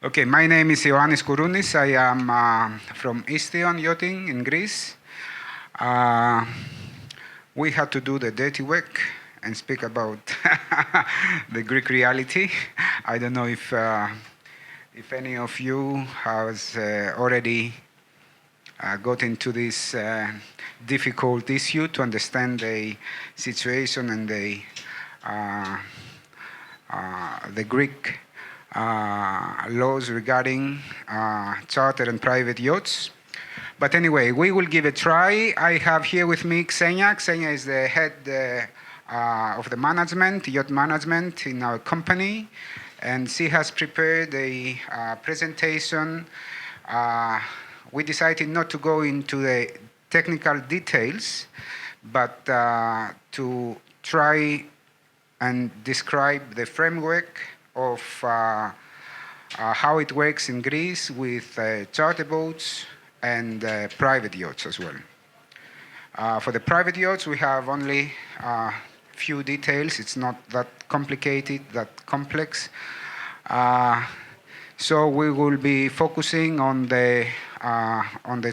Okay, my name is Ioannis Kourounis. I am from Istion, Yachting in Greece. We had to do the dirty work and speak about the Greek reality. I don't know if any of you has already got into this difficult issue to understand the situation and the Greek laws regarding charter and private yachts. But anyway, we will give a try. I have here with me Xenia. Xenia is the head of the management, yacht management in our company. And she has prepared a presentation. We decided not to go into the technical details, but to try and describe the framework of how it works in Greece with charter boats and private yachts as well. For the private yachts, we have only few details. It's not that complicated, that complex. So we will be focusing on the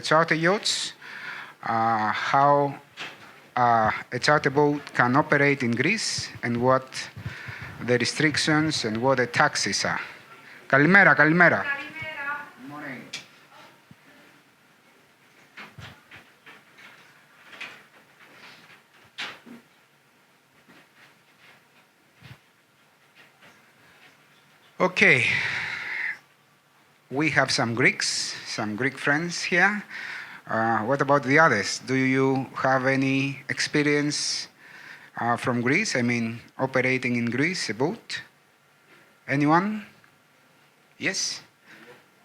charter yachts, how a charter boat can operate in Greece and what the restrictions and what the taxes are. Kalimera, kalimera. Morning. Okay. We have some Greeks, some Greek friends here. What about the others? Do you have any experience from Greece? I mean, operating in Greece, a boat? Anyone? Yes?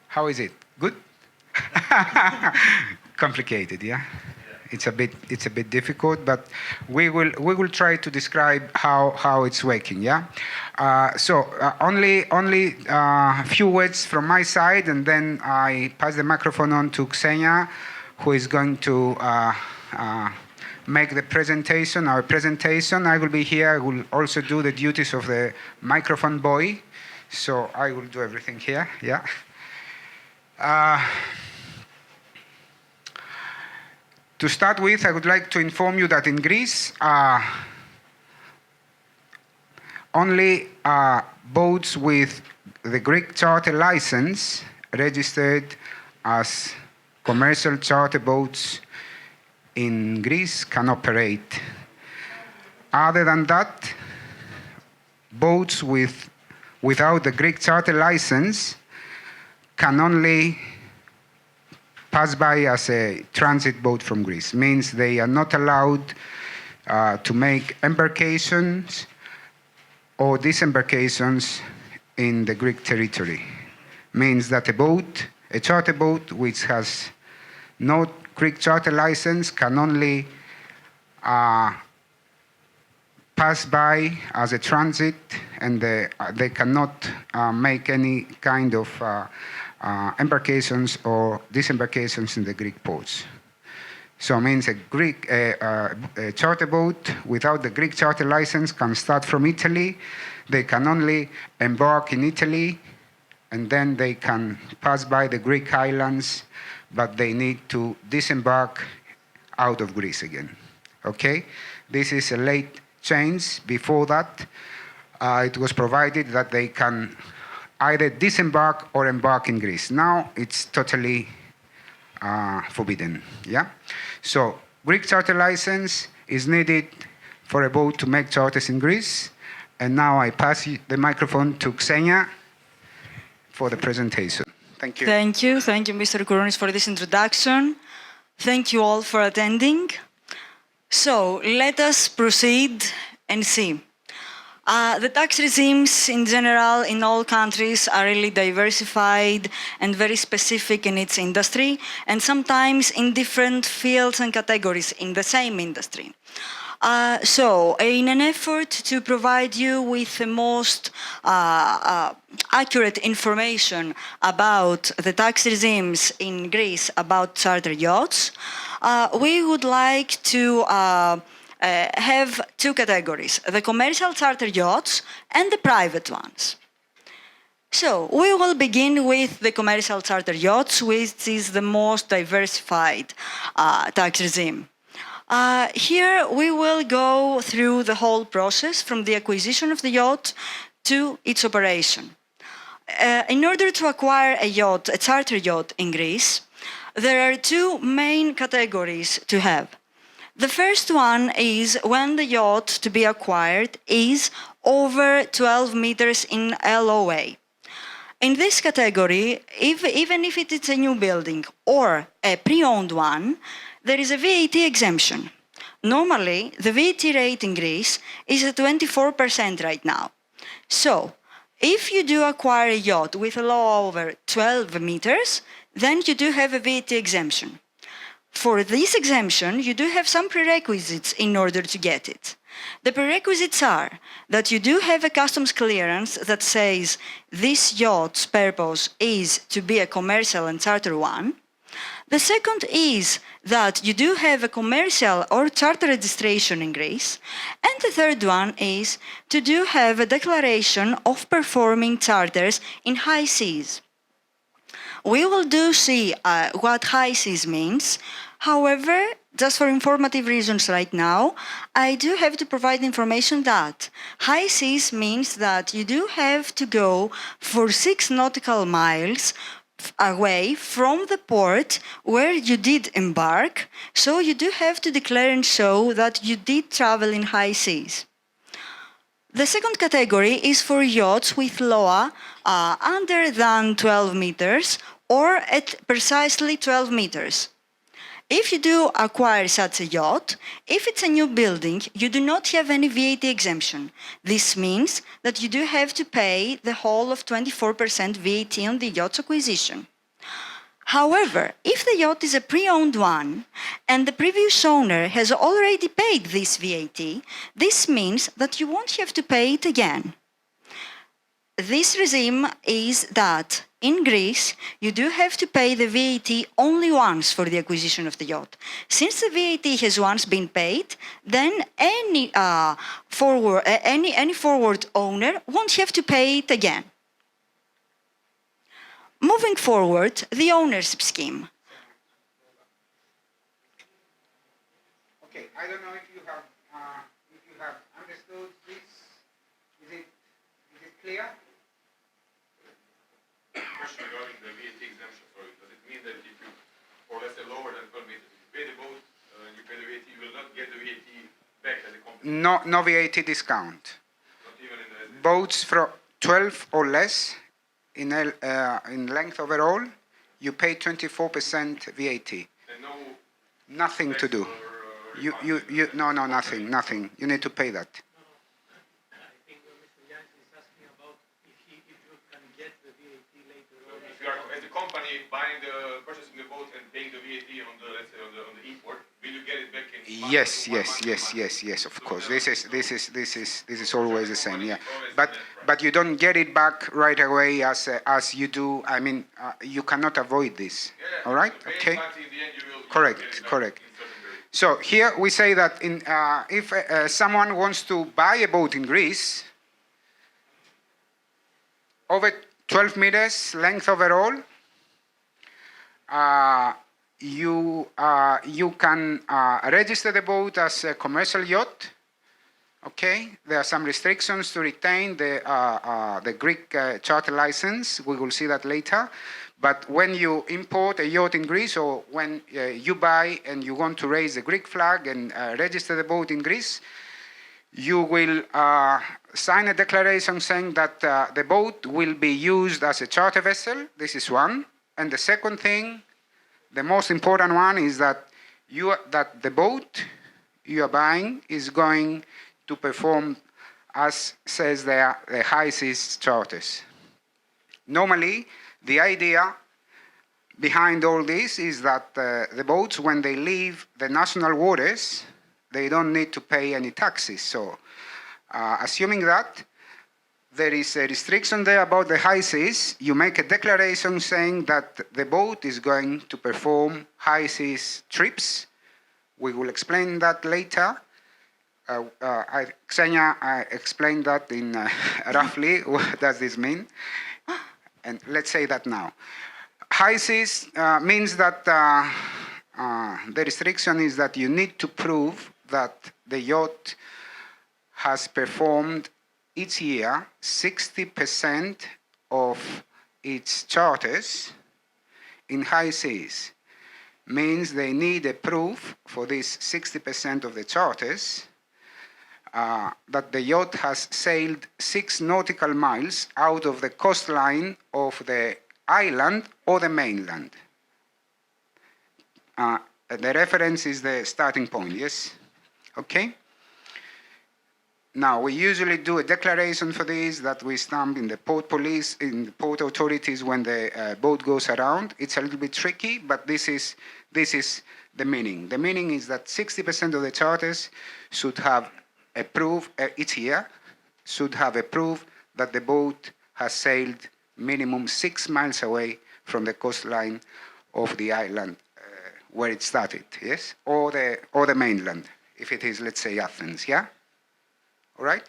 How is it? Good? Complicated, yeah? It's a bit difficult, but we will try to describe how it's working, yeah? Only a few words from my side, and then I pass the microphone on to Xenia, who is going to make the presentation, our presentation. I will be here. I will also do the duties of the microphone boy. So I will do everything here, yeah. To start with, I would like to inform you that in Greece, only boats with the Greek charter license registered as commercial charter boats in Greece can operate. Other than that, boats without the Greek charter license can only pass by as a transit boat from Greece. Means they are not allowed to make embarkations or disembarkations in the Greek territory. Means that a charter boat which has no Greek charter license can only pass by as a transit, and they cannot make any kind of embarkations or disembarkations in the Greek ports. So it means a charter boat without the Greek charter license can start from Italy. They can only embark in Italy, and then they can pass by the Greek islands, but they need to disembark out of Greece again. Okay? This is a late change. Before that, it was provided that they can either disembark or embark in Greece. Now it's totally forbidden. Yeah? So Greek charter license is needed for a boat to make charters in Greece. And now I pass the microphone to Xenia for the presentation. Thank you. Thank you, Mr. Kourounis, for this introduction. Thank you all for attending. So let us proceed and see. The tax regimes in general in all countries are really diversified and very specific in its industry, and sometimes in different fields and categories in the same industry. So, in an effort to provide you with the most accurate information about the tax regimes in Greece about charter yachts, we would like to have two categories, the commercial charter yachts and the private ones. So we will begin with the commercial charter yachts, which is the most diversified tax regime. Here we will go through the whole process from the acquisition of the yacht to its operation. In order to acquire a yacht, a charter yacht in Greece, there are two main categories to have. The first one is when the yacht to be acquired is over 12 meters in LOA. In this category, even if it is a new building or a pre-owned one, there is a VAT exemption. Normally, the VAT rate in Greece is at 24% right now. So, if you do acquire a yacht with a law over 12 meters, then you do have a VAT exemption. For this exemption, you do have some prerequisites in order to get it. The prerequisites are that you do have a customs clearance that says this yacht's purpose is to be a commercial and charter one. The second is that you do have a commercial or charter registration in Greece. And the third one is to do have a declaration of performing charters in high seas. We will do see what high seas means. However, just for informative reasons right now, I do have to provide information that high seas means that you do have to go for 6 nautical miles away from the port where you did embark, so you do have to declare and show that you did travel in high seas. The second category is for yachts with LOA under than 12 meters or at precisely 12 meters. If you do acquire such a yacht, if it's a new building, you do not have any VAT exemption. This means that you do have to pay the whole of 24% VAT on the yacht's acquisition. However, if the yacht is a pre-owned one and the previous owner has already paid this VAT, this means that you won't have to pay it again. This regime is that in Greece, you do have to pay the VAT only once for the acquisition of the yacht. Since the VAT has once been paid, then any forward owner won't have to pay it again. Moving forward, the ownership scheme. Okay, I don't know if you have understood this. Is it clear? Question regarding the VAT exemption, sorry. Does it mean that if you, or let's say lower than 12 meters, if you pay the boat and you pay the VAT, you will not get the VAT back as a company? No VAT discount. Not even in the... Boats from 12 or less in length overall, you pay 24% VAT. And no... Nothing to do. Nothing. You need to pay that. Company purchasing the boat and paying the VAT on the, let's say, on the import, will you get it back in? Yes. Of course, this is always the same. Yeah, but you don't get it back right away as you do. I mean, you cannot avoid this. All right? Okay. Correct. So here we say that if someone wants to buy a boat in Greece over 12 meters length overall, you can register the boat as a commercial yacht. Okay, there are some restrictions to retain the Greek charter license. We will see that later. But when you import a yacht in Greece, or when you buy and you want to raise the Greek flag and register the boat in Greece, you will sign a declaration saying that the boat will be used as a charter vessel. This is one. And the second thing, the most important one, is that the boat you are buying is going to perform, as says there, the high seas charters. Normally, the idea behind all this is that the boats, when they leave the national waters, they don't need to pay any taxes. So, assuming that there is a restriction there about the high seas, you make a declaration saying that the boat is going to perform high seas trips. We will explain that later. Xenia explained that in roughly what does this mean. And let's say that now. High seas means that the restriction is that you need to prove that the yacht has performed each year 60% of its charters in high seas. Means they need a proof for this 60% of the charters that the yacht has sailed 6 nautical miles out of the coastline of the island or the mainland. The reference is the starting point, yes? Okay? Now, we usually do a declaration for this that we stamp in the port police, in the port authorities when the boat goes around. It's a little bit tricky, but this is the meaning. The meaning is that 60% of the charters should have a proof each year, should have a proof that the boat has sailed minimum 6 miles away from the coastline of the island where it started, yes? Or the mainland, if it is, let's say, Athens, yeah? All right?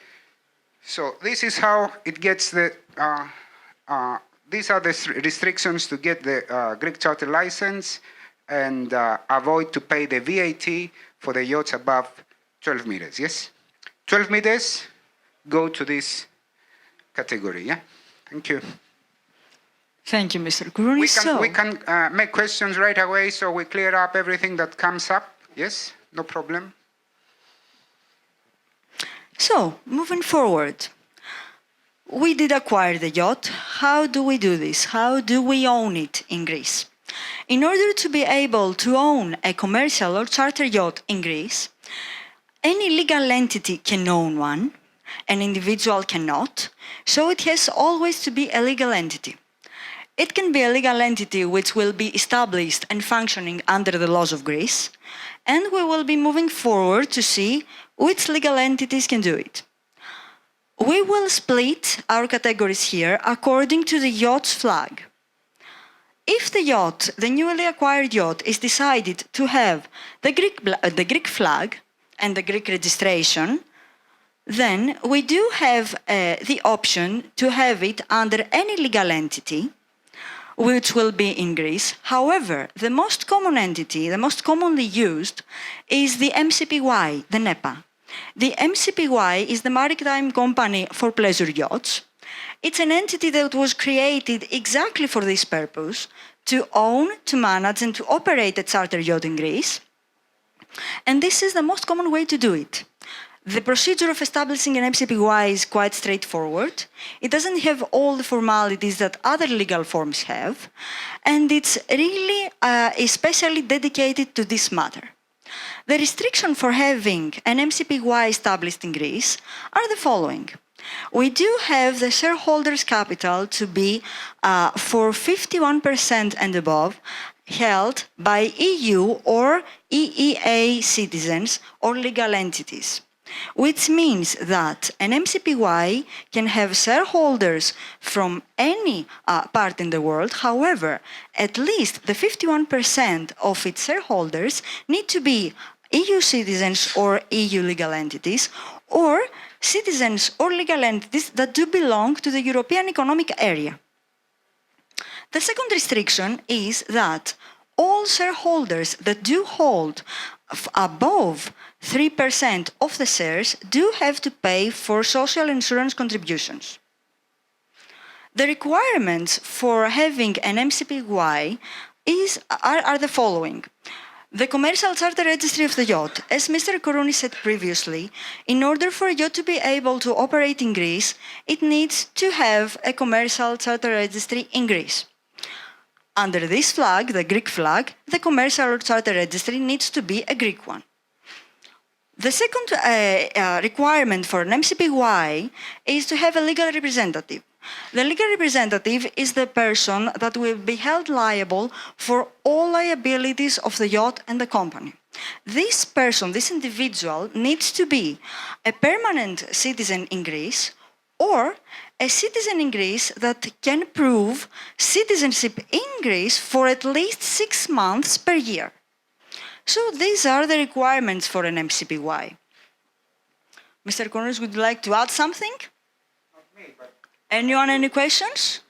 So this is how it gets the, these are the restrictions to get the Greek charter license and avoid to pay the VAT for the yachts above 12 meters, yes? 12 meters go to this category, yeah? Thank you. Thank you, Mr. Kourounis. We can make questions right away so we clear up everything that comes up, yes? No problem. So, moving forward, we did acquire the yacht. How do we do this? How do we own it in Greece? In order to be able to own a commercial or charter yacht in Greece, any legal entity can own one, an individual cannot, so it has always to be a legal entity. It can be a legal entity which will be established and functioning under the laws of Greece, and we will be moving forward to see which legal entities can do it. We will split our categories here according to the yacht's flag. If the yacht, the newly acquired yacht, is decided to have the Greek flag and the Greek registration, then we do have the option to have it under any legal entity, which will be in Greece. However, the most common entity, the most commonly used, is the MCPY, the NEPA. The MCPY is the Maritime Company for Pleasure Yachts. It's an entity that was created exactly for this purpose, to own, to manage, and to operate a charter yacht in Greece. And this is the most common way to do it. The procedure of establishing an MCPY is quite straightforward. It doesn't have all the formalities that other legal forms have, and it's really especially dedicated to this matter. The restriction for having an MCPY established in Greece are the following. We do have the shareholders' capital to be for 51% and above held by EU or EEA citizens or legal entities, which means that an MCPY can have shareholders from any part in the world. However, at least the 51% of its shareholders need to be EU citizens or EU legal entities, or citizens or legal entities that do belong to the European Economic Area. The second restriction is that all shareholders that do hold above 3% of the shares do have to pay for social insurance contributions. The requirements for having an MCPY are the following. The commercial charter registry of the yacht. As Mr. Kourounis said previously, in order for a yacht to be able to operate in Greece, it needs to have a commercial charter registry in Greece. Under this flag, the Greek flag, the commercial charter registry needs to be a Greek one. The second requirement for an MCPY is to have a legal representative. The legal representative is the person that will be held liable for all liabilities of the yacht and the company. This person, this individual, needs to be a permanent citizen in Greece or a citizen in Greece that can prove citizenship in Greece for at least 6 months per year. So these are the requirements for an MCPY. Mr. Kourounis, would you like to add something? Not me, but Anyone, any questions?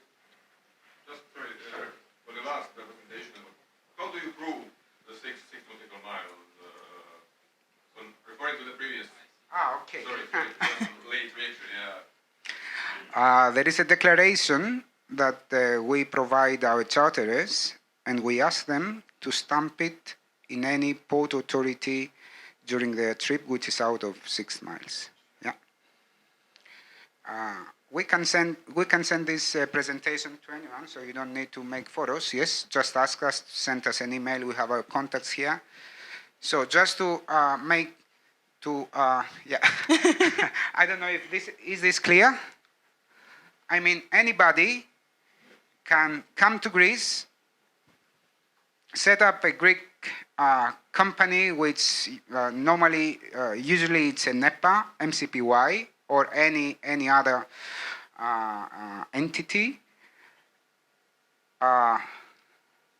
There is a declaration that we provide our charterers, and we ask them to stamp it in any port authority during their trip, which is out of 6 miles. Yeah. We can send this presentation to anyone, so you don't need to make photos. Yes, just ask us, send us an email. We have our contacts here. So just to yeah, I don't know if this is clear. I mean, anybody can come to Greece, set up a Greek company, which usually it's a NEPA, MCPY, or any other entity,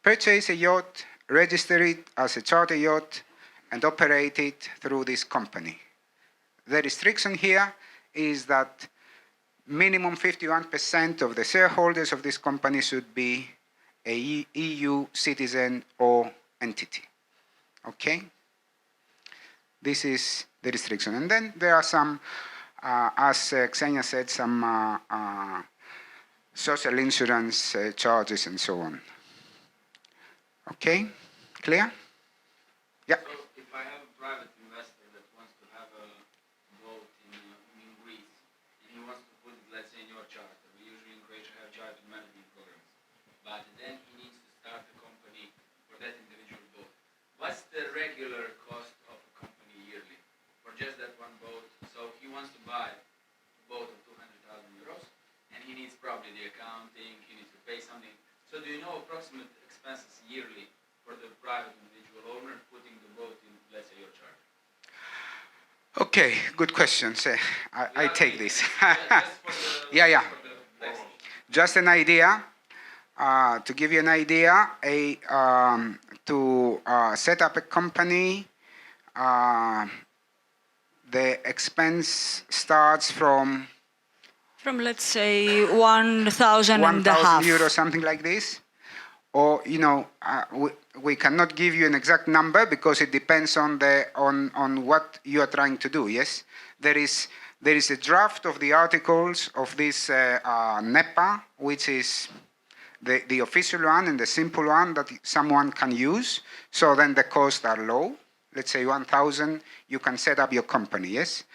purchase a yacht, register it as a charter yacht, and operate it through this company. The restriction here is that minimum 51% of the shareholders of this company should be a EU citizen or entity. Okay? This is the restriction. And then there are some, as Xenia said, some social insurance charges and so on. Okay? Clear? Yeah. So if I have a private investor that wants to have a boat in Greece, and he wants to put it, let's say, in your charter, we usually in Croatia have charter management programs, but then he needs to start a company for that individual boat. What's the regular cost of a company yearly for just that one boat? So he wants to buy a boat of 200,000 euros, and he needs probably the accounting, he needs to pay something. So do you know approximate expenses yearly for the private individual owner putting the boat in, let's say, your charter? Okay, good question. So I take this. Just for the, Yeah. For the next. Just an idea. To give you an idea, to set up a company, the expense starts from let's say 1,000 and a half. 1,000 euros, something like this. Or, we cannot give you an exact number because it depends on what you are trying to do. Yes, there is a draft of the articles of this NEPA, which is the official one and the simple one that someone can use. So then the costs are low. Let's say 1,000, you can set up your company. Yes,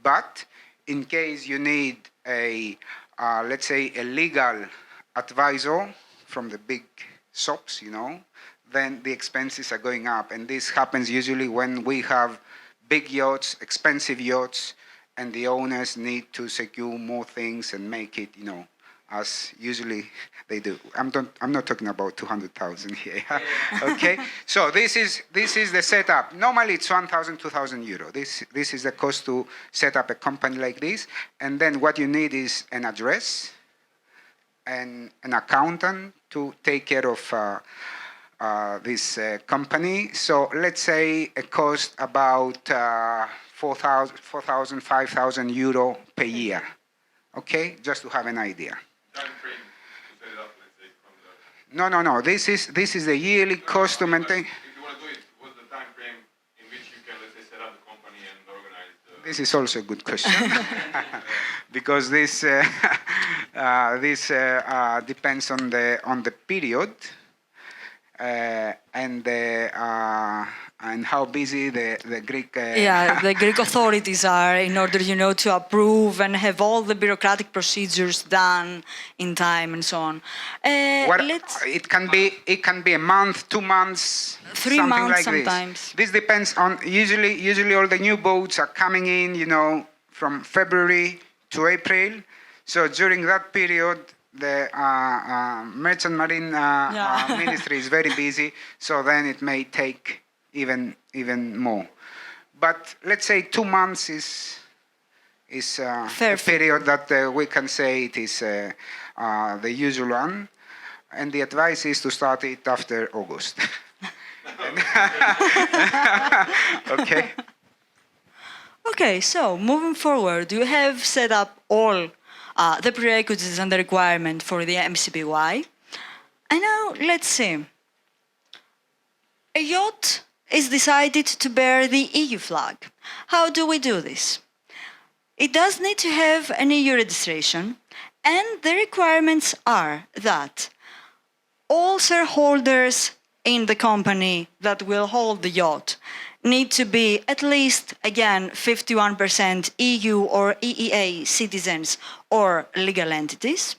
but in case you need let's say a legal advisor from the big shops, then the expenses are going up. And this happens usually when we have big yachts, expensive yachts, and the owners need to secure more things and make it, as usually they do. I'm not talking about 200,000 here. Okay, so this is the setup. Normally it's 1,000, 2,000 euro. This is the cost to set up a company like this. And then what you need is an address and an accountant to take care of this company. So let's say it costs about 4,000, 5,000 euro per year. Okay, just to have an idea. Time frame to set it up, let's say, from the... No. This is the yearly cost to maintain. If you want to do it, what's the time frame in which you can, let's say, set up the company and organize the... This is also a good question because this depends on the period and how busy the Greek the Greek authorities are in order, to approve and have all the bureaucratic procedures done in time and so on. It can be a month, 2 months, 3 something months like sometimes. This depends on usually all the new boats are coming in, from February to April. So during that period, the Merchant Marine Ministry is very busy. So then it may take even more. But let's say 2 months is a period that we can say it is the usual one. And the advice is to start it after August. Okay. Okay, so moving forward, you have set up all the prerequisites and the requirement for the MCBY. And now let's see. A yacht is decided to bear the EU flag. How do we do this? It does need to have an EU registration, and the requirements are that all shareholders in the company that will hold the yacht need to be at least, again, 51% EU or EEA citizens or legal entities.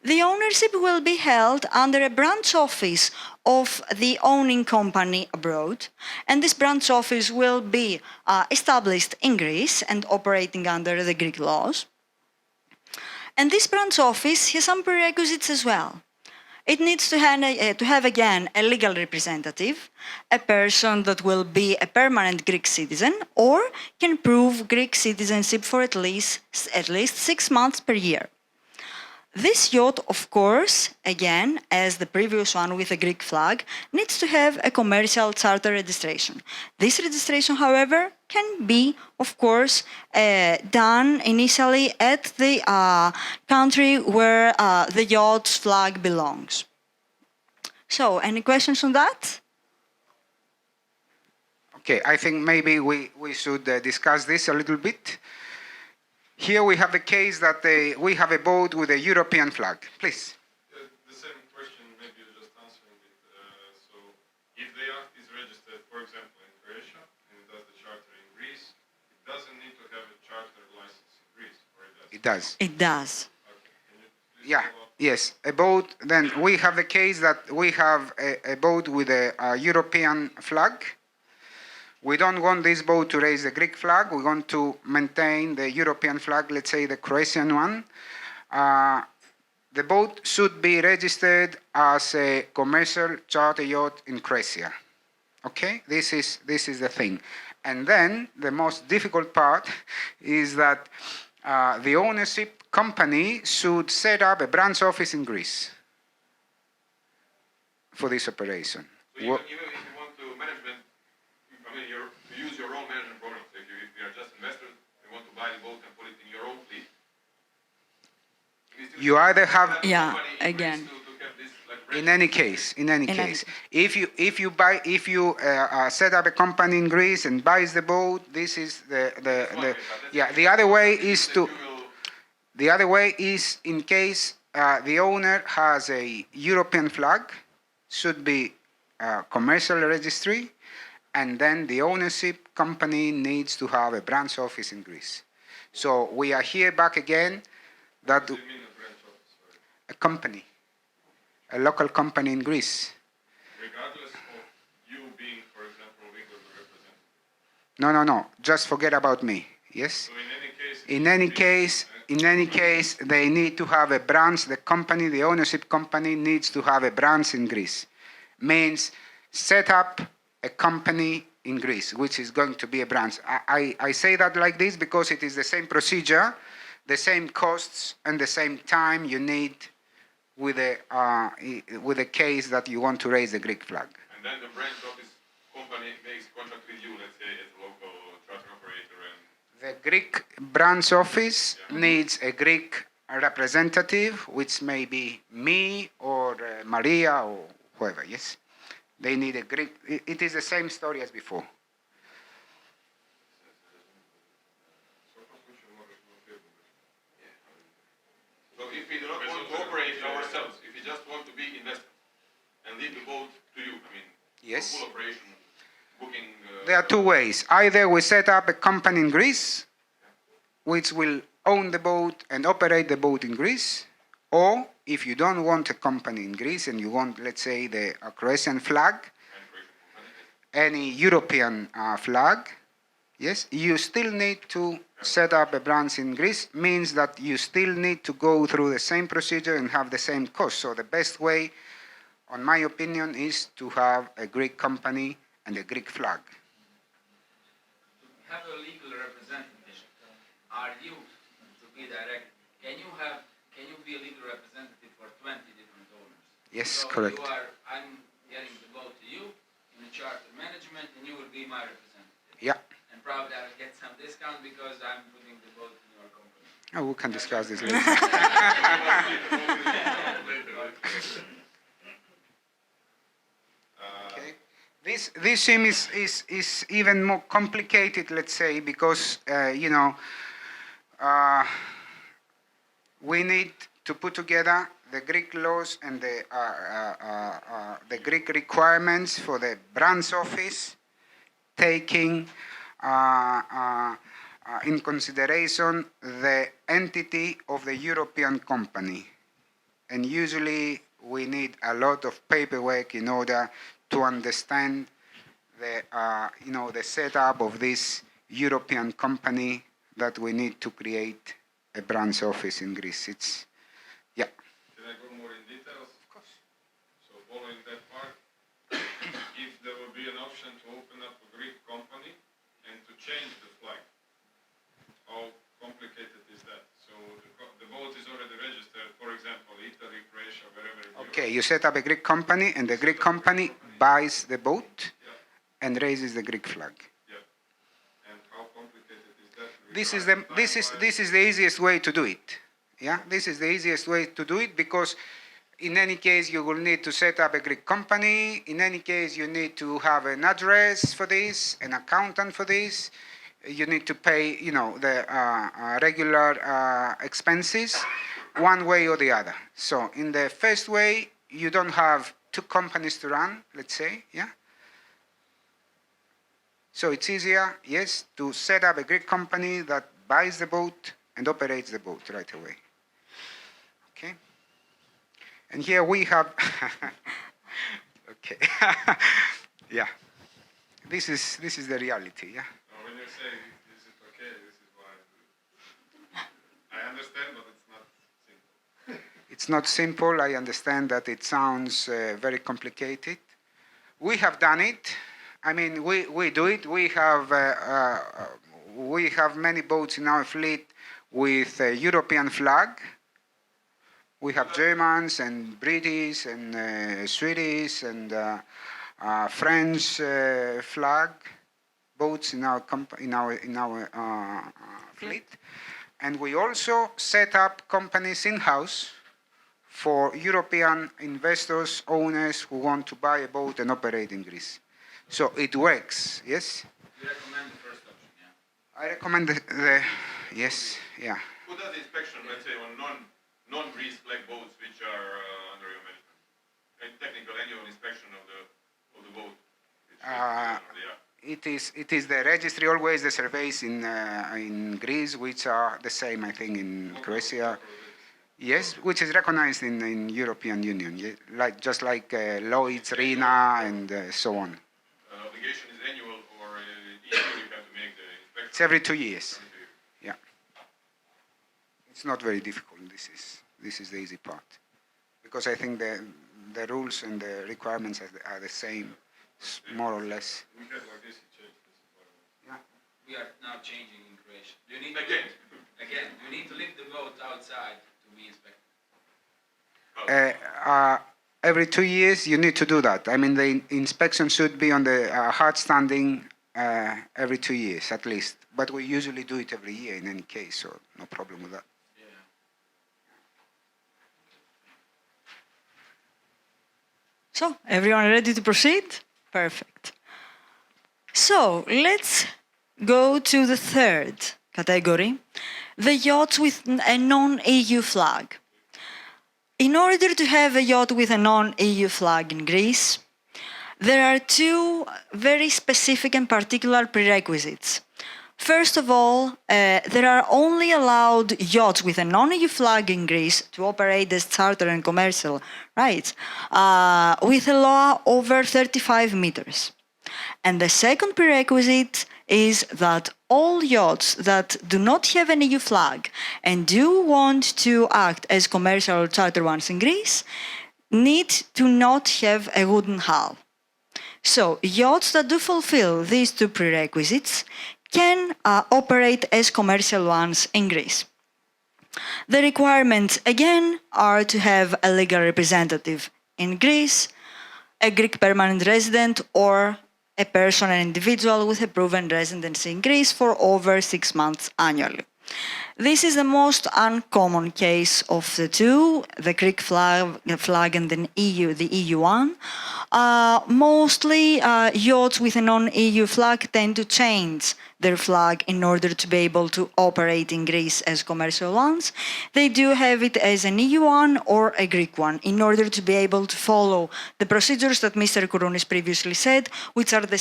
The ownership will be held under a branch office of the owning company abroad, and this branch office will be established in Greece and operating under the Greek laws. And this branch office has some prerequisites as well. It needs to have again a legal representative, a person that will be a permanent Greek citizen or can prove Greek citizenship for at least 6 months per year. This yacht, of course, again, as the previous one with a Greek flag, needs to have a commercial charter registration. This registration, however, can be, of course, done initially at the country where the yacht's flag belongs. So, any questions on that? Okay, I think maybe we should discuss this a little bit. Here we have the case that we have a boat with a European flag. Please. The same question, maybe you're just answering it. So, if the yacht is registered, for example, in Croatia, and it does the charter in Greece, it doesn't need to have a charter license in Greece, or it does? It does. It does. Okay. Can you please Yeah. follow up? Yes, a boat. Then we have the case that we have a boat with a European flag. We don't want this boat to raise the Greek flag. We want to maintain the European flag, let's say the Croatian one. The boat should be registered as a commercial charter yacht in Croatia. Okay, this is the thing. And then the most difficult part is that the ownership company should set up a branch office in Greece for this operation. So even if you want to management, I mean, to use your own management program. So if you are just investors, you want to buy the boat and put it in your own fleet. You either have, Yeah, again. To have this, like, in any case, if you set up a company in Greece and buys the boat, this is the other way is to. The other way is in case the owner has a European flag, should be commercial registry, and then the ownership company needs to have a branch office in Greece. So we are here back again that What do you mean a branch office? Sorry. a company, a local company in Greece. Regardless of you being, for example, legal representative. No. Just forget about me. Yes. So In any case, they need to have a branch. The company, the ownership company, needs to have a branch in Greece. Means set up a company in Greece, which is going to be a branch. I say that like this because it is the same procedure, the same costs, and the same time you need with a case that you want to raise the Greek flag. And then the branch office company makes contract with you, let's say, as a local charter operator. And The Greek branch office needs a Greek representative, which may be me or Maria or whoever, yes? They need a Greek. It is the same story as before. so if we do not want to operate ourselves, if we just want to be investors and leave the boat to you, I mean, Yes. full operation, booking. There are two ways. Either we set up a company in Greece, which will own the boat and operate the boat in Greece, or if you don't want a company in Greece and you want, let's say, the Croatian flag, any European flag, yes, you still need to set up a branch in Greece, means that you still need to go through the same procedure and have the same cost. So the best way, on my opinion, is to have a Greek company and a Greek flag. To have a legal representative, are you, to be direct, can you be a legal representative for 20 different owners? Yes, So correct. I'm getting the boat to you in the charter management, and you will be my representative. Yeah. And probably I will get some discount because I'm putting the boat in your company. Oh, we can discuss this later. Okay. This sim is even more complicated, let's say, because uh, we need to put together the Greek laws and the Greek requirements for the branch office, taking in consideration the entity of the European company. And usually we need a lot of paperwork in order to understand the, the setup of this European company that we need to create a branch office in Greece. It's, yeah. Can I go more in details? Of course. So following that part, if there will be an option to open up a Greek company and to change the flag, how complicated is that? So the boat is already registered, for example, Italy, Croatia, wherever in Okay, Europe. you set up a Greek company and the Greek company buys the boat and raises the Greek flag. Yeah. And how complicated is that? This is the easiest way to do it. Yeah, this is the easiest way to do it because in any case you will need to set up a Greek company. In any case you need to have an address for this, an accountant for this. You need to pay, the regular expenses one way or the other. So in the first way, you don't have two companies to run, let's say, yeah? So it's easier, yes, to set up a Greek company that buys the boat and operates the boat right away. Okay? And here we have, okay, yeah. This is the reality, yeah? When you say, is it okay, this is why I understand, but it's not simple. It's not simple. I understand that it sounds very complicated. We have done it. I mean, we do it. We have many boats in our fleet with a European flag. We have Germans and British and Swedish and French flag boats in our fleet, and we also set up companies in-house for European investors, owners who want to buy a boat and operate in Greece. So it works, yes? You recommend the first option, yeah? I recommend the yes, yeah. Who does the inspection, let's say, on non-Greece flag boats which are under your management? And technical annual inspection of the boat? It is the registry, always the surveys in Greece, which are the same, I think, in Croatia. Yes, which is recognized in European Union, just like Lloyd's, RINA, and so on. Obligation is annual, or each year you have to make the inspection? It's every 2 years. Yeah. It's not very difficult. This is the easy part, because I think the rules and the requirements are the same, more or less. We had like this, it changed. This is what I want. Yeah. We are now changing in Croatia. Do you need Again. do you need to leave the boat outside to be inspected? Every 2 years, you need to do that. I mean, the inspection should be on the hard standing every 2 years at least. But we usually do it every year in any case, so no problem with that. Yeah. So, everyone ready to proceed? Perfect. So, let's go to the third category, the yachts with a non-EU flag. In order to have a yacht with a non-EU flag in Greece, there are two very specific and particular prerequisites. First of all, there are only allowed yachts with a non-EU flag in Greece to operate as charter and commercial rights with a law over 35 meters. And the second prerequisite is that all yachts that do not have an EU flag and do want to act as commercial or charter ones in Greece need to not have a wooden hull. So, yachts that do fulfill these two prerequisites can operate as commercial ones in Greece. The requirements, again, are to have a legal representative in Greece, a Greek permanent resident, or a person, an individual with a proven residency in Greece for over 6 months annually. This is the most uncommon case of the two, the Greek flag and the EU one. Mostly yachts with a non-EU flag tend to change their flag in order to be able to operate in Greece as commercial ones. They do have it as an EU one or a Greek one in order to be able to follow the procedures that Mr. Kourounis previously said, which are the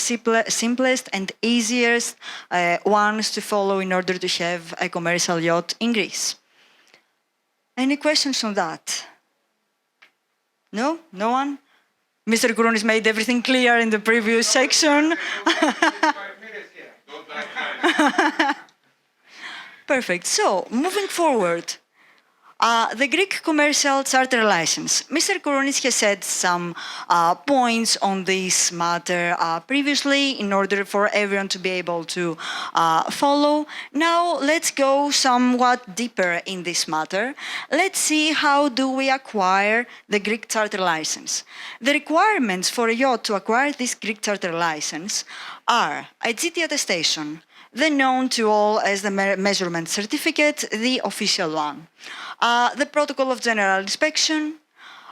simplest and easiest ones to follow in order to have a commercial yacht in Greece. Any questions on that? No? No one? Mr. Kourounis made everything clear in the previous section. Don't die. Perfect. So, moving forward, the Greek commercial charter license. Mr. Kourounis has said some points on this matter previously in order for everyone to be able to follow. Now, let's go somewhat deeper in this matter. Let's see how do we acquire the Greek charter license. The requirements for a yacht to acquire this Greek charter license are a GT attestation, the known to all as the measurement certificate, the official one. The protocol of general inspection,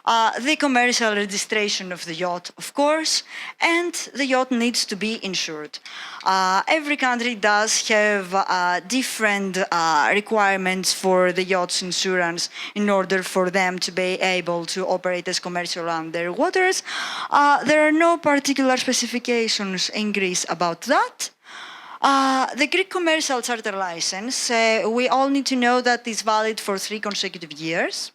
the commercial registration of the yacht, of course, and the yacht needs to be insured. Every country does have different requirements for the yacht's insurance in order for them to be able to operate as commercial on their waters. There are no particular specifications in Greece about that. The Greek commercial charter license, we all need to know that it's valid for 3 consecutive years.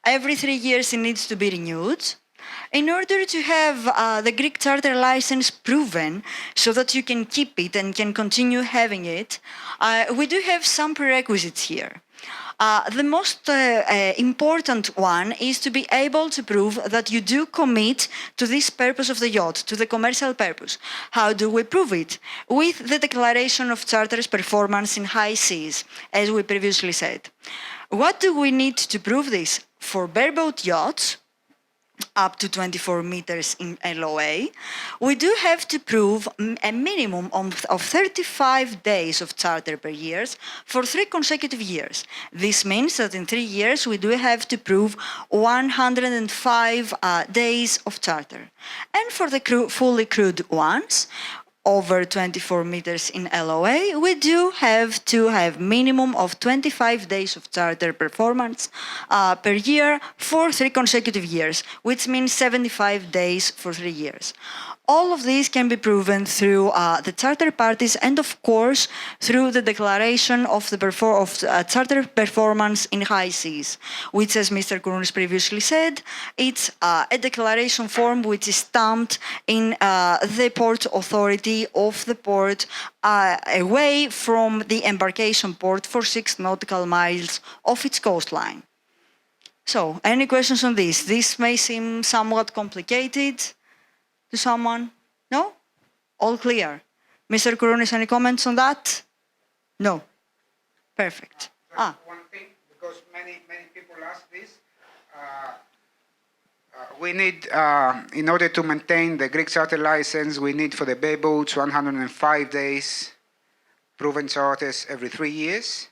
Every 3 years it needs to be renewed. In order to have the Greek charter license proven so that you can keep it and can continue having it, we do have some prerequisites here. The most important one is to be able to prove that you do commit to this purpose of the yacht, to the commercial purpose. How do we prove it? With the declaration of charter's performance in high seas, as we previously said. What do we need to prove this? For bareboat yachts, up to 24 meters in LOA, we do have to prove a minimum of 35 days of charter per year for 3 consecutive years. This means that in 3 years we do have to prove 105 days of charter. And for the fully crewed ones, over 24 meters in LOA, we do have to have minimum of 25 days of charter performance per year for 3 consecutive years, which means 75 days for 3 years. All of these can be proven through the charter parties and, of course, through the declaration of the charter performance in high seas, which, as Mr. Kourounis previously said, it's a declaration form which is stamped in the port authority of the port away from the embarkation port for 6 nautical miles of its coastline. So, any questions on this? This may seem somewhat complicated to someone? No? All clear. Mr. Kourounis, any comments on that? No. Perfect. One thing, because many people ask this, we need, in order to maintain the Greek charter license, we need for the bay boats 105 days proven charters every 3 years.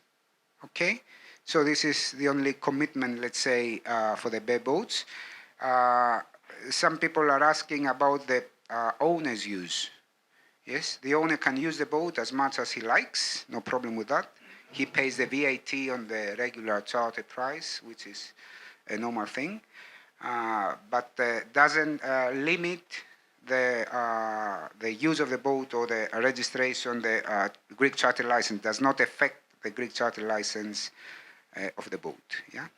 Okay? So this is the only commitment, let's say, for the bay boats. Some people are asking about the owner's use. Yes, the owner can use the boat as much as he likes, no problem with that. He pays the VAT on the regular charter price, which is a normal thing, but doesn't limit the use of the boat or the registration. The Greek charter license does not affect the Greek charter license of the boat. Yeah.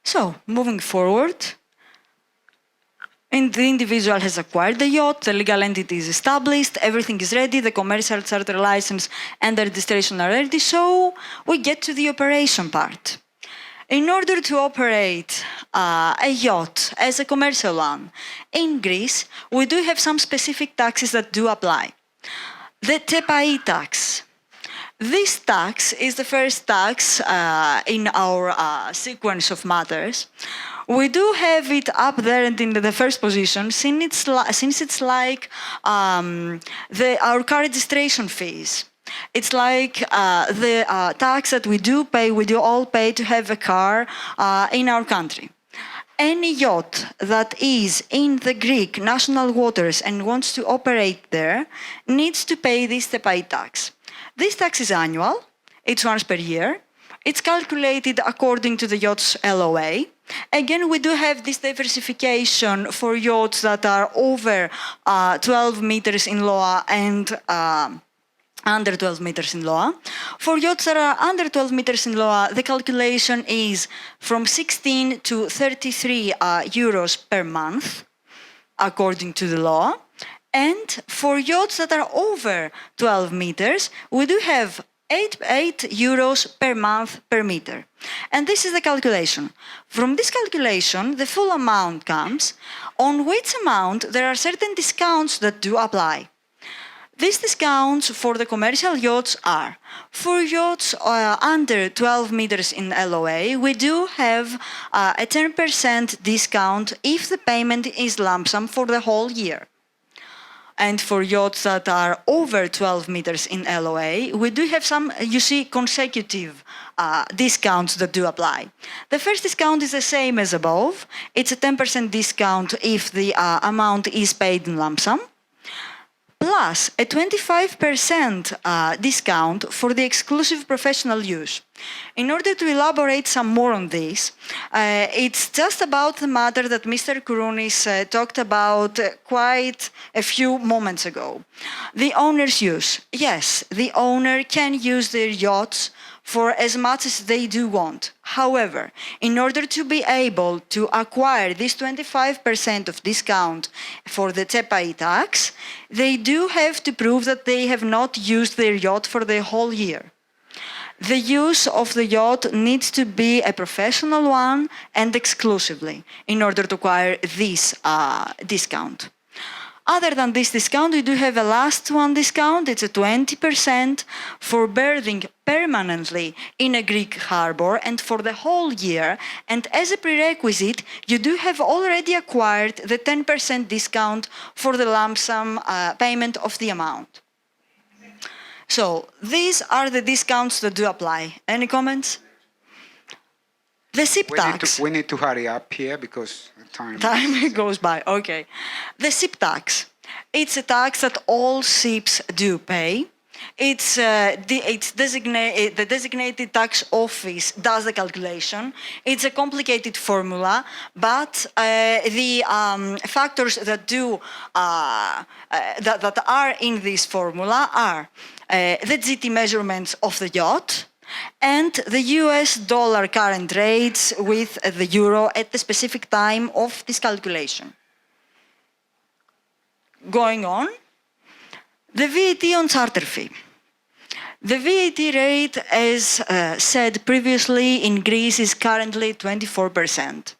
So, moving forward, and the individual has acquired the yacht, the legal entity is established, everything is ready, the commercial charter license and the registration are ready, so we get to the operation part. In order to operate a yacht as a commercial one in Greece, we do have some specific taxes that do apply. The TEPAI tax. This tax is the first tax in our sequence of matters. We do have it up there and in the first position since it's like our car registration fees. It's like the tax that we do all pay to have a car in our country. Any yacht that is in the Greek national waters and wants to operate there needs to pay this TEPAI tax. This tax is annual, it's once per year, it's calculated according to the yacht's LOA. Again, we do have this diversification for yachts that are over 12 meters in LOA and under 12 meters in LOA. For yachts that are under 12 meters in LOA, the calculation is from 16 to 33 euros per month, according to the law. And for yachts that are over 12 meters, we do have 8 euros per month per meter. And this is the calculation. From this calculation, the full amount comes, on which amount there are certain discounts that do apply. These discounts for the commercial yachts are, for yachts under 12 meters in LOA, we do have a 10% discount if the payment is lump sum for the whole year. And for yachts that are over 12 meters in LOA, we do have some, consecutive discounts that do apply. The first discount is the same as above. It's a 10% discount if the amount is paid in lump sum, plus a 25% discount for the exclusive professional use. In order to elaborate some more on this, it's just about the matter that Mr. Kourounis talked about quite a few moments ago. The owner's use. Yes, the owner can use their yachts for as much as they do want. However, in order to be able to acquire this 25% of discount for the TEPAI tax, they do have to prove that they have not used their yacht for the whole year. The use of the yacht needs to be a professional one and exclusively in order to acquire this discount. Other than this discount, we do have a last one discount. It's a 20% for berthing permanently in a Greek harbor and for the whole year. And as a prerequisite, you do have already acquired the 10% discount for the lump sum payment of the amount. So these are the discounts that do apply. Any comments? The SIP tax. We need to hurry up here because time goes by. Okay. The SIP tax. It's a tax that all SIPs do pay. The designated tax office does the calculation. It's a complicated formula, but the factors that that are in this formula are the GT measurements of the yacht, and the US dollar current rates with the euro at the specific time of this calculation. Going on, the VAT on charter fee. The VAT rate, as said previously, in Greece is currently 24%.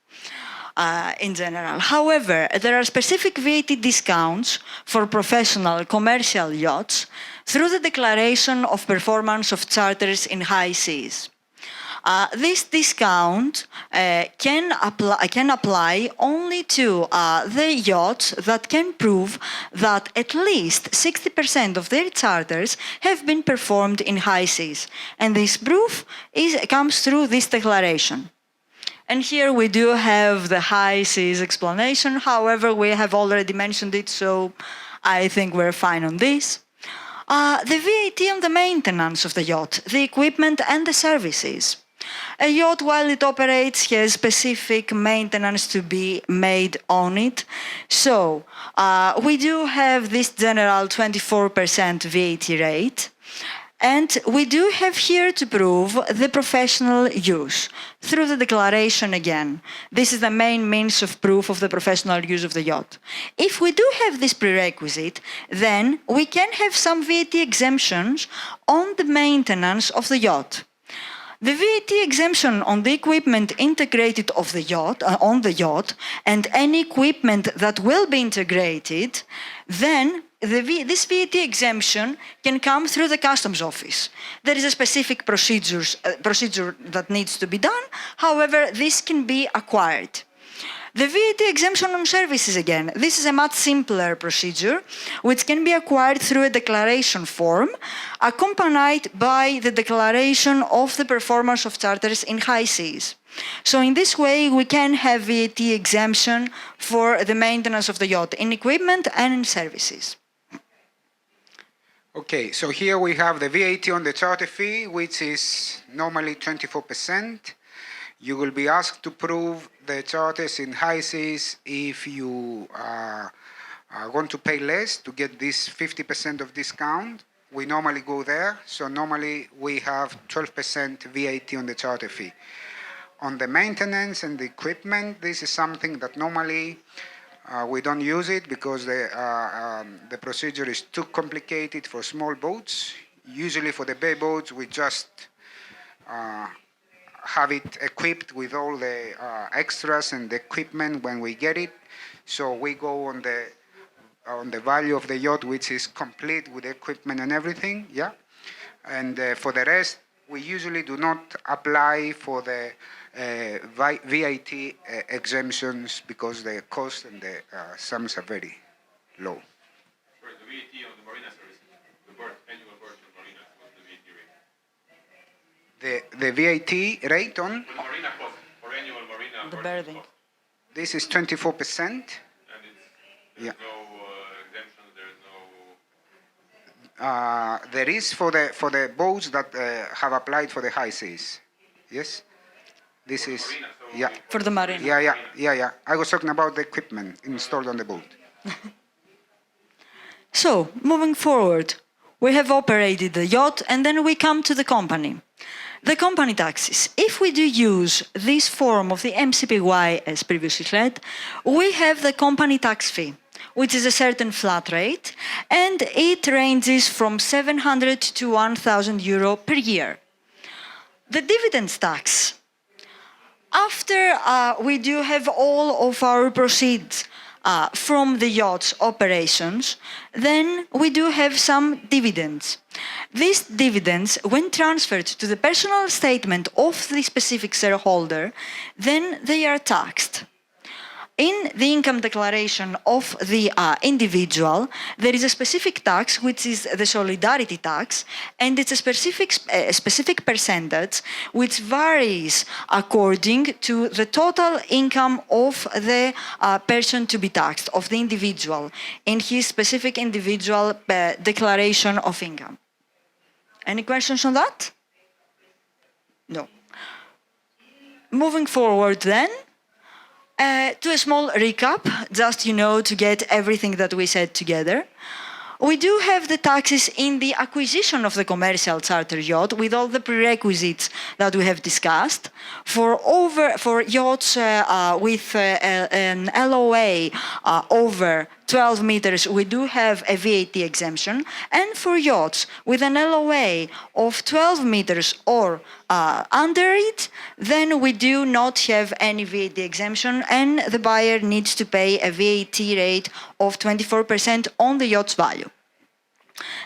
In general. However, there are specific VAT discounts for professional commercial yachts through the declaration of performance of charters in high seas. This discount can apply only to the yachts that can prove that at least 60% of their charters have been performed in high seas. And this proof comes through this declaration. And here we do have the high seas explanation. However, we have already mentioned it, so I think we're fine on this. The VAT on the maintenance of the yacht, the equipment and the services. A yacht, while it operates, has specific maintenance to be made on it. So we do have this general 24% VAT rate. And we do have here to prove the professional use through the declaration again. This is the main means of proof of the professional use of the yacht. If we do have this prerequisite, then we can have some VAT exemptions on the maintenance of the yacht. The VAT exemption on the equipment integrated on the yacht, and any equipment that will be integrated, then this VAT exemption can come through the customs office. There is a specific procedure that needs to be done. However, this can be acquired. The VAT exemption on services again. This is a much simpler procedure which can be acquired through a declaration form accompanied by the declaration of the performance of charters in high seas. So in this way, we can have VAT exemption for the maintenance of the yacht in equipment and in services. Okay, so here we have the VAT on the charter fee, which is normally 24%. You will be asked to prove the charters in high seas if you are going to pay less to get this 50% of discount. We normally go there, so normally we have 12% VAT on the charter fee. On the maintenance and the equipment, this is something that normally we don't use it because the procedure is too complicated for small boats. Usually for the big boats, we just have it equipped with all the extras and the equipment when we get it. So we go on the value of the yacht, which is complete with equipment and everything, yeah. And for the rest, we usually do not apply for the VAT exemptions because the cost and the sums are very low. For the VAT on the marina services, the annual birth of marina, what's the VAT rate? The VAT rate on For the marina cost, for annual marina The purchase berthing. cost. this is 24%. And Yeah. there's no exemptions, there's no... There is for the boats that have applied for the high seas. Yes, this is marina, so yeah. For the marina. Yeah. I was talking about the equipment installed on the boat. So, moving forward, we have operated the yacht and then we come to the company. The company taxes. If we do use this form of the MCPY as previously said, we have the company tax fee, which is a certain flat rate, and it ranges from 700 to 1,000 euro per year. The dividends tax. After we do have all of our proceeds from the yacht's operations, then we do have some dividends. These dividends, when transferred to the personal statement of the specific shareholder, then they are taxed. In the income declaration of the individual, there is a specific tax, which is the solidarity tax, and it's a specific percentage which varies according to the total income of the person to be taxed, of the individual, in his specific individual declaration of income. Any questions on that? No. Moving forward then, to a small recap, just to get everything that we said together. We do have the taxes in the acquisition of the commercial charter yacht with all the prerequisites that we have discussed. For yachts with an LOA over 12 meters, we do have a VAT exemption. And for yachts with an LOA of 12 meters or under it, then we do not have any VAT exemption and the buyer needs to pay a VAT rate of 24% on the yacht's value.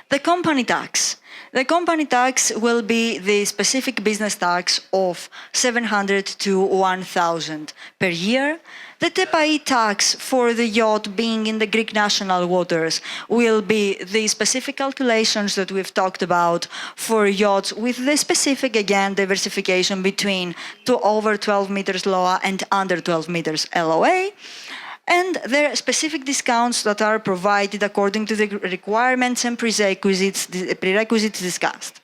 The company tax. The company tax will be the specific business tax of 700 to 1,000 per year. The TEPAI tax for the yacht being in the Greek national waters will be the specific calculations that we've talked about for yachts with the specific, again, diversification between over 12 meters LOA and under 12 meters LOA. And there are specific discounts that are provided according to the requirements and prerequisites discussed.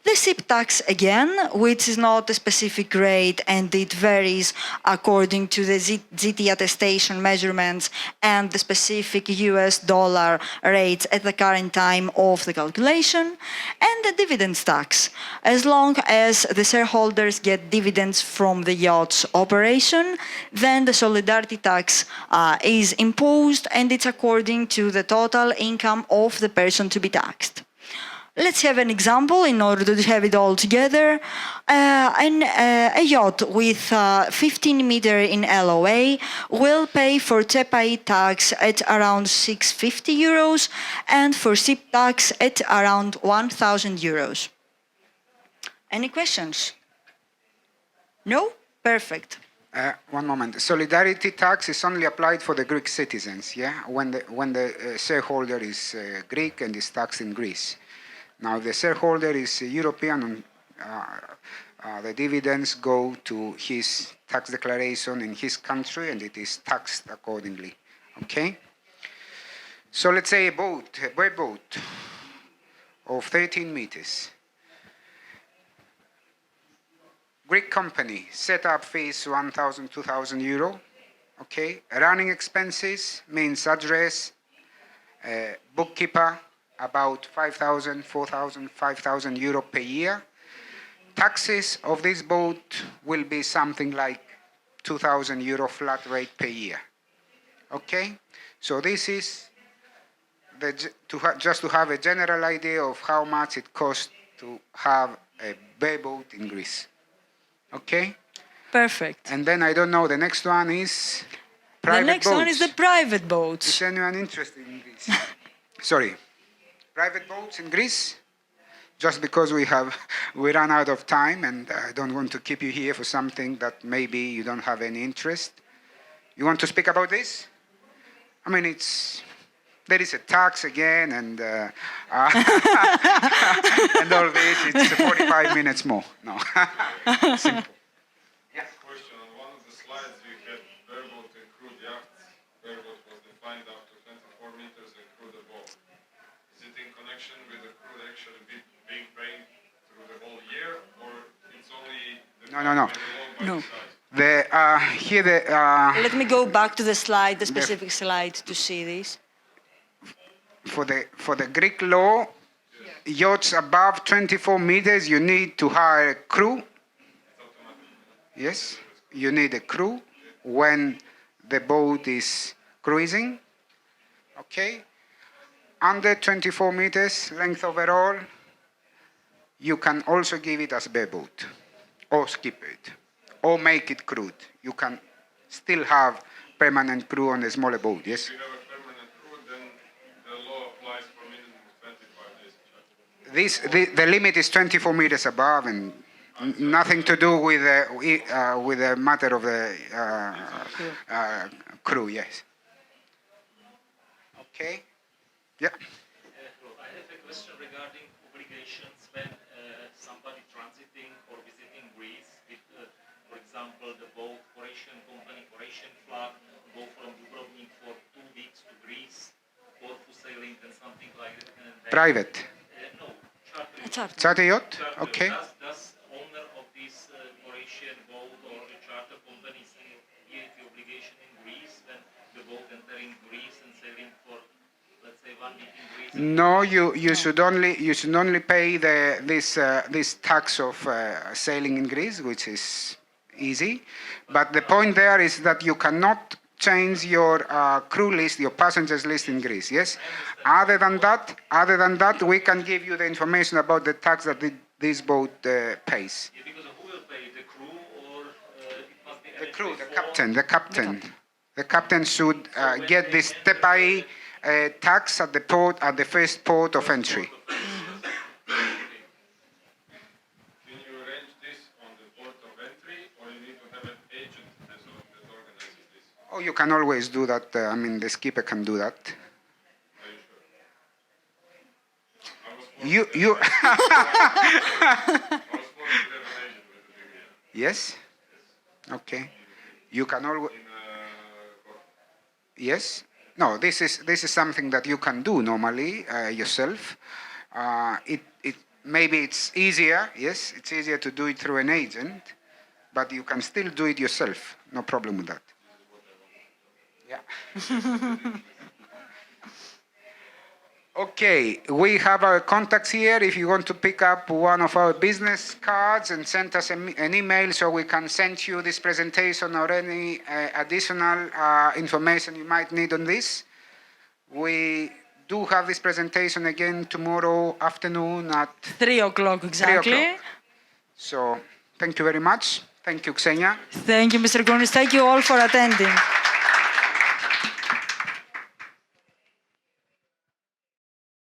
The SIP tax, again, which is not a specific rate and it varies according to the GT attestation measurements and the specific US dollar rates at the current time of the calculation. And the dividends tax, as long as the shareholders get dividends from the yacht's operation, then the solidarity tax is imposed and it's according to the total income of the person to be taxed. Let's have an example in order to have it all together. A yacht with 15 meter in LOA will pay for TEPAI tax at around 650 euros and for SIP tax at around 1,000 euros. Any questions? No? Perfect. One moment. Solidarity tax is only applied for the Greek citizens, yeah? When the shareholder is Greek and is taxed in Greece. Now, if the shareholder is European the dividends go to his tax declaration in his country and it is taxed accordingly. Okay? So let's say a boat of 13 meters. Greek company, setup fees 1,000, 2,000 euro. Okay? Running expenses means address, bookkeeper, about 5,000, 4,000, 5,000 euro per year. Taxes of this boat will be something like 2,000 euro flat rate per year. Okay? So this is just to have a general idea of how much it costs to have a bareboat in Greece. Okay? Perfect. And then I don't know, the next one is private The next boats. one is the private boats. Is anyone interested in Greece? Sorry. Private boats in Greece? Just because we ran out of time and I don't want to keep you here for something that maybe you don't have any interest. You want to speak about this? I mean, there is a tax again and and all this. It's 45 minutes more. No. Simple. Question, on one of the slides you had bareboat and crude yachts. Bareboat was defined up to 24 meters and crude above. Is it in connection with the crude actually being paid through the whole year, or it's only No. No. Here Let me go back to the slide, the specific slide, to see this. for the Greek law, yachts above 24 meters, you need to hire a crew. Yes, you need a crew when the boat is cruising. Okay. Under 24 meters length overall, you can also give it as bareboat, or skip it, or make it crude. You can still have permanent crew on a smaller boat. Yes. If you have a permanent crew, then the law applies for minimum of 25 days. The limit is 24 meters above, and nothing to do with the matter of the crew. Yes. Okay. Yeah. I have a question regarding obligations when somebody transiting or visiting Greece with, for example, the boat Croatian company, Croatian flag, go from Dubrovnik for 2 weeks to Greece, or for sailing and something like that. And then, Private. No, charter. Charter yacht. Charter. Okay. Does owner of this Croatian boat or a charter company say here the obligation in Greece when the boat entering Greece and sailing for, let's say, 1 week in Greece? No, you should only pay this tax of sailing in Greece, which is easy. But the point there is that you cannot change your crew list, your passengers list in Greece. Yes. Other than that, we can give you the information about the tax that this boat pays. Yeah, because who will pay, the crew or it must be The crew, the arranged captain. The captain should get this TEPAI tax at the first port of entry. Can you arrange this on the port of entry, or you need to have an agent that organizes this? Oh, you can always do that. I mean, the skipper can do that. Are you sure? You I was forced to have an agent with a degree. yes. Okay. You can always yes. No, this is something that you can do normally yourself. Maybe it's easier. Yes, it's easier to do it through an agent, but you can still do it yourself. No problem with that. Yeah. Okay, we have our contacts here. If you want to pick up one of our business cards and send us an email so we can send you this presentation or any additional information you might need on this. We do have this presentation again tomorrow afternoon at 3 o'clock exactly. 3 o'clock. So thank you very much. Thank you, Xenia. Thank you, Mr. Gounis. Thank you all for attending.